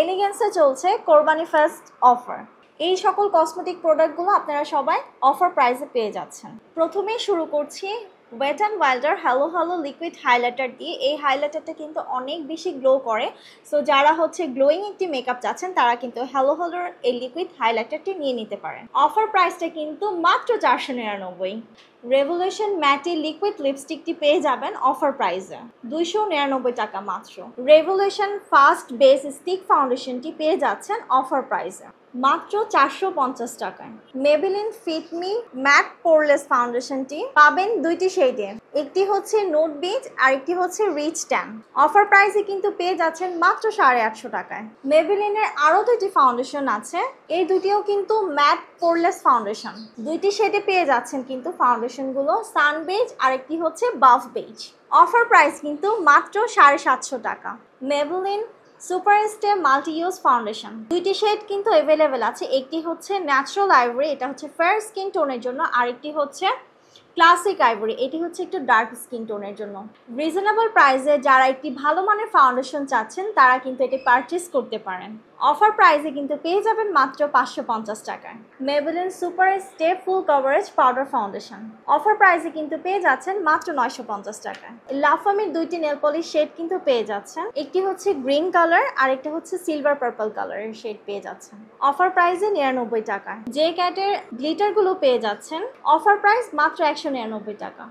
এলিগেন্সে চলছে কোরবানি first offer. এই সকল কসমেটিক প্রোডাক্টগুলো আপনারা সবাই অফার প্রাইসে পেয়ে যাচ্ছেন। প্রথমেই শুরু করছি wet and wilder hello hello liquid highlighter দিয়ে। এই হাইলাইটারটা কিন্তু অনেক বেশি গ্লো করে, সো যারা গ্লোয়িং একটি মেকআপ চাচ্ছেন তারা কিন্তু হ্যালো হ্যালোর এই লিকুইড হাইলাইটারটি নিয়ে নিতে পারেন। অফার প্রাইসটা কিন্তু মাত্র 499। রেভলিউশন ম্যাটি লিকুইড লিপস্টিকটি পেয়ে যাবেন অফার প্রাইসে 299 টাকা মাত্র। রেভলিউশন ফাস্ট বেস স্টিক ফাউন্ডেশনটি পেয়ে যাচ্ছেন অফার প্রাইসে মাত্র 450 টাকায়। মেবেলিন ফিট মি ম্যাট পোরলেস ফাউন্ডেশনটি পাবেন দুইটি শেডে, একটি হচ্ছে নোট বিচ আর একটি হচ্ছে রিচ ট্যান। অফার প্রাইসে কিন্তু পেয়ে যাচ্ছেন মাত্র 850 টাকায়। মেবেলিনের আরও দুইটি ফাউন্ডেশন আছে, এই দুটিও কিন্তু ম্যাট পোরলেস ফাউন্ডেশন। দুইটি শেডে পেয়ে যাচ্ছেন কিন্তু ফাউন্ডেশনগুলো, সান বেজ আর একটি হচ্ছে বাফ বেজ। অফার প্রাইস কিন্তু মাত্র 750 টাকা। Maybelline super stay multi use foundation দুইটি শেড কিন্তু অ্যাভেলেবেল আছে, একটি হচ্ছে ন্যাচারাল আইভরি, এটা হচ্ছে ফেয়ার স্কিন টোনের জন্য, আরেকটি হচ্ছে ক্লাসিক আইভরি, এটি হচ্ছে একটু ডার্ক স্কিন টোনের জন্য। রিজনেবল প্রাইসে যারা একটি ভালো মানের ফাউন্ডেশন চাচ্ছেন তারা কিন্তু এটি পারচেস করতে পারেন। অফার প্রাইসে কিন্তু পেয়ে যাবেন মাত্র 550 টাকায়। Maybelline super stay full coverage powder foundation offer প্রাইসে কিন্তু পেয়ে যাচ্ছেন মাত্র 950 টাকায়। লাফামির দুইটি নেল পলিশ শেড কিন্তু পেয়ে যাচ্ছেন, একটি হচ্ছে গ্রিন কালার আর একটা হচ্ছে সিলভার পার্পল কালারের শেড পেয়ে যাচ্ছেন অফার প্রাইসে 99 টাকায়। যে ক্যাটের গ্লিটারগুলো পেয়ে যাচ্ছেন অফার প্রাইস মাত্র 199 টাকা।